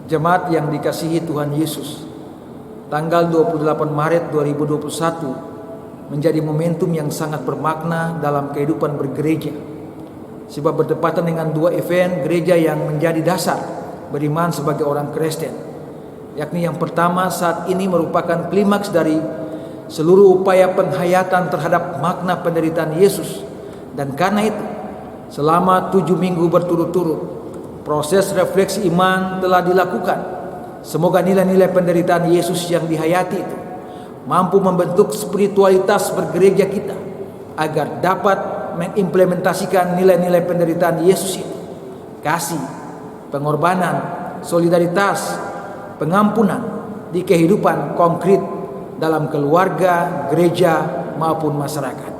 Jemaat yang dikasihi Tuhan Yesus, tanggal 28 Maret 2021 menjadi momentum yang sangat bermakna dalam kehidupan bergereja, sebab bertepatan dengan dua event gereja yang menjadi dasar beriman sebagai orang Kristen, yakni yang pertama saat ini merupakan klimaks dari seluruh upaya penghayatan terhadap makna penderitaan Yesus, dan karena itu selama 7 minggu berturut-turut proses refleksi iman telah dilakukan. Semoga nilai-nilai penderitaan Yesus yang dihayati itu mampu membentuk spiritualitas bergereja kita agar dapat mengimplementasikan nilai-nilai penderitaan Yesus itu: kasih, pengorbanan, solidaritas, pengampunan di kehidupan konkret dalam keluarga, gereja maupun masyarakat.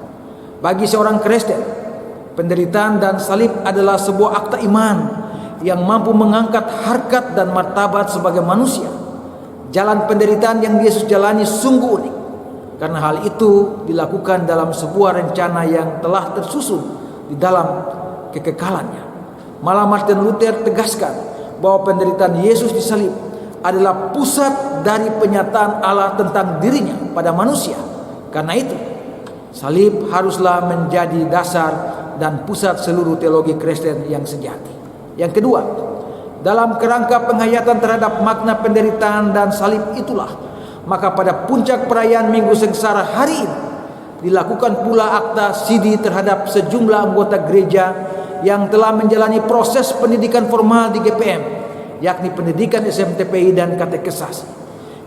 Bagi seorang Kristen, penderitaan dan salib adalah sebuah akta iman yang mampu mengangkat harkat dan martabat sebagai manusia. Jalan penderitaan yang Yesus jalani sungguh unik, karena hal itu dilakukan dalam sebuah rencana yang telah tersusun di dalam kekekalannya. Malah Martin Luther tegaskan bahwa penderitaan Yesus di salib adalah pusat dari penyataan Allah tentang dirinya pada manusia. Karena itu, salib haruslah menjadi dasar dan pusat seluruh teologi Kristen yang sejati. Yang kedua, dalam kerangka penghayatan terhadap makna penderitaan dan salib itulah, maka pada puncak perayaan Minggu Sengsara hari ini dilakukan pula akta sidi terhadap sejumlah anggota gereja yang telah menjalani proses pendidikan formal di GPM, yakni pendidikan SMTPI dan katekesasi.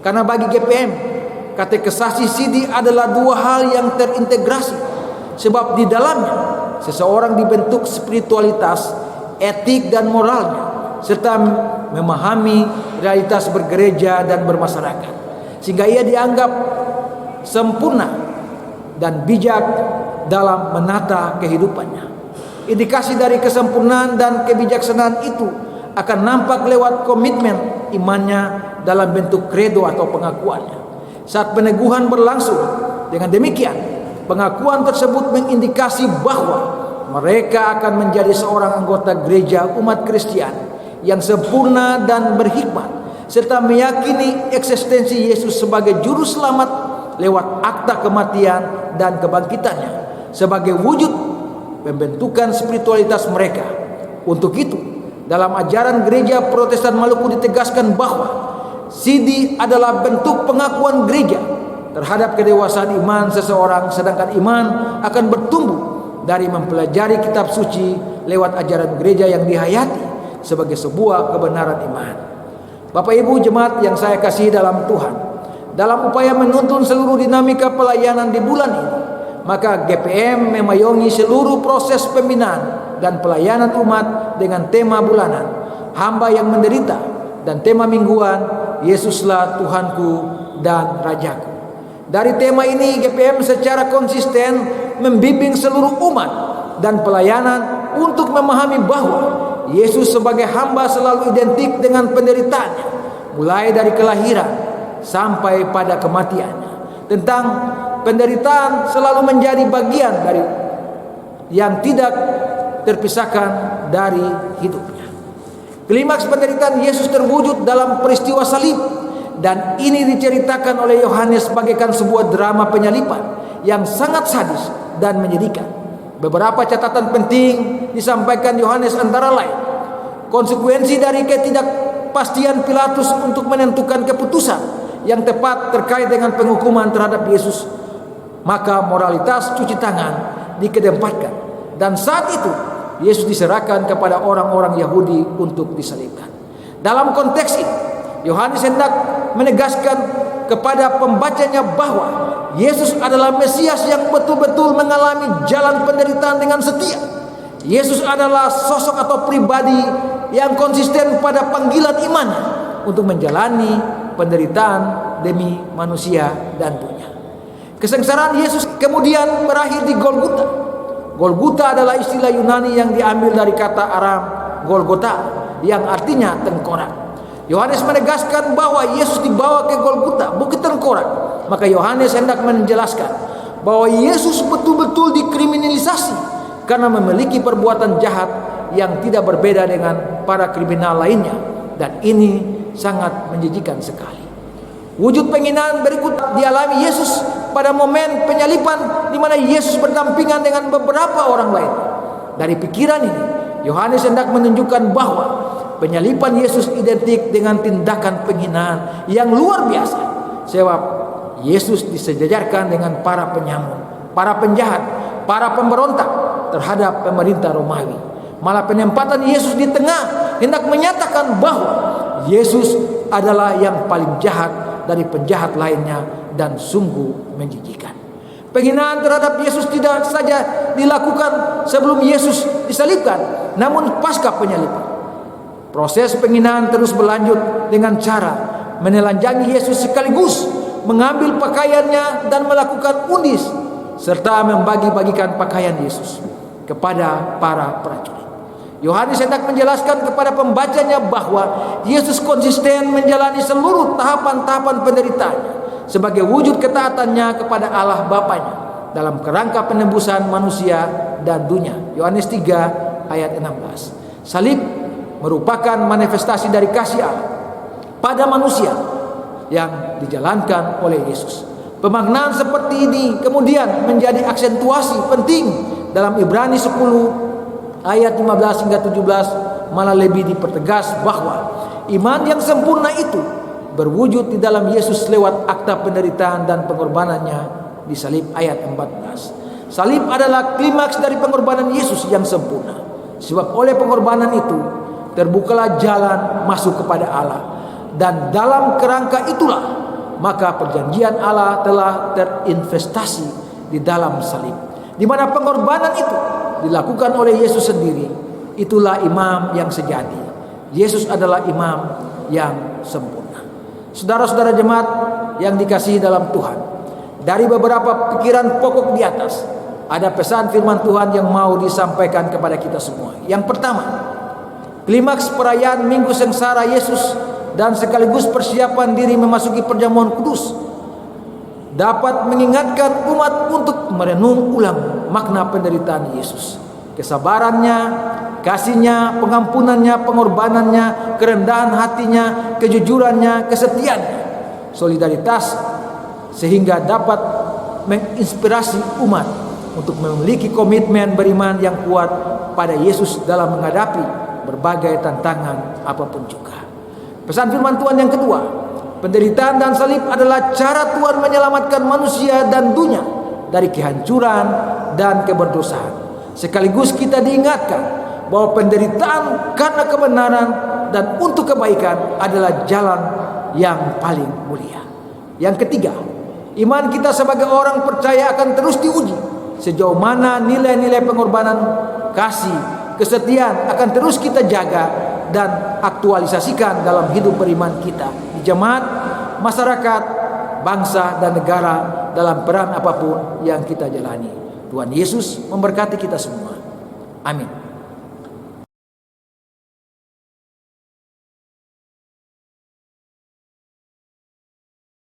Karena bagi GPM, katekesasi sidi adalah dua hal yang terintegrasi, sebab di dalamnya seseorang dibentuk spiritualitas, etik dan moralnya, serta memahami realitas bergereja dan bermasyarakat, sehingga ia dianggap sempurna dan bijak dalam menata kehidupannya. Indikasi dari kesempurnaan dan kebijaksanaan itu akan nampak lewat komitmen imannya dalam bentuk kredo atau pengakuannya. Saat peneguhan berlangsung, dengan demikian pengakuan tersebut mengindikasi bahwa mereka akan menjadi seorang anggota gereja umat Kristen yang sempurna dan berhikmat, serta meyakini eksistensi Yesus sebagai juru selamat lewat akta kematian dan kebangkitannya sebagai wujud pembentukan spiritualitas mereka. Untuk itu, dalam ajaran gereja Protestan Maluku ditegaskan bahwa sidi adalah bentuk pengakuan gereja terhadap kedewasaan iman seseorang, sedangkan iman akan bertumbuh dari mempelajari kitab suci lewat ajaran gereja yang dihayati sebagai sebuah kebenaran iman. Bapak Ibu jemaat yang saya kasihi dalam Tuhan, dalam upaya menuntun seluruh dinamika pelayanan di bulan ini, maka GPM memayungi seluruh proses pembinaan dan pelayanan umat dengan tema bulanan Hamba yang Menderita dan tema mingguan Yesuslah Tuhanku dan Rajaku. Dari tema ini GPM secara konsisten membimbing seluruh umat dan pelayanan untuk memahami bahwa Yesus sebagai hamba selalu identik dengan penderitaannya, mulai dari kelahiran sampai pada kematiannya. Tentang penderitaan selalu menjadi bagian dari yang tidak terpisahkan dari hidupnya. Klimaks penderitaan Yesus terwujud dalam peristiwa salib, dan ini diceritakan oleh Yohanes bagaikan sebuah drama penyalipan yang sangat sadis dan menyedihkan. Beberapa catatan penting disampaikan Yohanes, antara lain konsekuensi dari ketidakpastian Pilatus untuk menentukan keputusan yang tepat terkait dengan penghukuman terhadap Yesus. Maka moralitas cuci tangan dikedepankan, dan saat itu Yesus diserahkan kepada orang-orang Yahudi untuk disalibkan. Dalam konteks ini, Yohanes hendak menegaskan kepada pembacanya bahwa Yesus adalah Mesias yang betul-betul mengalami jalan penderitaan dengan setia. Yesus adalah sosok atau pribadi yang konsisten pada panggilan imannya untuk menjalani penderitaan demi manusia dan dunia. Kesengsaraan Yesus kemudian berakhir di Golgota. Golgota adalah istilah Yunani yang diambil dari kata Aram Golgota yang artinya tengkorak. Yohanes menegaskan bahwa Yesus dibawa ke Golgota, bukit tengkorak. Maka Yohanes hendak menjelaskan bahwa Yesus betul-betul dikriminalisasi karena memiliki perbuatan jahat yang tidak berbeda dengan para kriminal lainnya, dan ini sangat menjijikan sekali. Wujud penghinaan berikut dialami Yesus pada momen penyaliban, di mana Yesus berdampingan dengan beberapa orang lain. Dari pikiran ini, Yohanes hendak menunjukkan bahwa penyaliban Yesus identik dengan tindakan penghinaan yang luar biasa, sebab Yesus disejajarkan dengan para penyamun, para penjahat, para pemberontak terhadap pemerintah Romawi. Malah penempatan Yesus di tengah hendak menyatakan bahwa Yesus adalah yang paling jahat dari penjahat lainnya dan sungguh menjijikan. Penghinaan terhadap Yesus tidak saja dilakukan sebelum Yesus disalibkan, namun pasca penyaliban. Proses penghinaan terus berlanjut dengan cara menelanjangi Yesus sekaligus mengambil pakaiannya dan melakukan undis serta membagi-bagikan pakaian Yesus kepada para prajurit. Yohanes hendak menjelaskan kepada pembacanya bahwa Yesus konsisten menjalani seluruh tahapan-tahapan penderitaannya sebagai wujud ketaatannya kepada Allah Bapanya dalam kerangka penebusan manusia dan dunia. Yohanes 3 ayat 16. Salib merupakan manifestasi dari kasih Allah pada manusia yang dijalankan oleh Yesus. Pemaknaan seperti ini kemudian menjadi aksentuasi penting dalam Ibrani 10 ayat 15 hingga 17, malah lebih dipertegas bahwa iman yang sempurna itu berwujud di dalam Yesus lewat akta penderitaan dan pengorbanannya di salib. Ayat 14. Salib adalah klimaks dari pengorbanan Yesus yang sempurna, sebab oleh pengorbanan itu terbukalah jalan masuk kepada Allah, dan dalam kerangka itulah maka perjanjian Allah telah terinvestasi di dalam salib, di mana pengorbanan itu dilakukan oleh Yesus sendiri. Itulah imam yang sejati. Yesus adalah imam yang sempurna. Saudara-saudara jemaat yang dikasihi dalam Tuhan, dari beberapa pikiran pokok di atas, ada pesan firman Tuhan yang mau disampaikan kepada kita semua. Yang pertama, klimaks perayaan Minggu Sengsara Yesus dan sekaligus persiapan diri memasuki perjamuan kudus dapat mengingatkan umat untuk merenung ulang makna penderitaan Yesus, kesabarannya, kasihnya, pengampunannya, pengorbanannya, kerendahan hatinya, kejujurannya, kesetiaannya, solidaritas, sehingga dapat menginspirasi umat untuk memiliki komitmen beriman yang kuat pada Yesus dalam menghadapi berbagai tantangan apapun juga. Pesan firman Tuhan yang kedua, penderitaan dan salib adalah cara Tuhan menyelamatkan manusia dan dunia dari kehancuran dan keberdosaan. Sekaligus kita diingatkan bahwa penderitaan karena kebenaran dan untuk kebaikan adalah jalan yang paling mulia. Yang ketiga, iman kita sebagai orang percaya akan terus diuji. Sejauh mana nilai-nilai pengorbanan, kasih, kesetiaan akan terus kita jaga dan aktualisasikan dalam hidup beriman kita di jemaat, masyarakat, bangsa, dan negara dalam peran apapun yang kita jalani. Tuhan Yesus memberkati kita semua. Amin.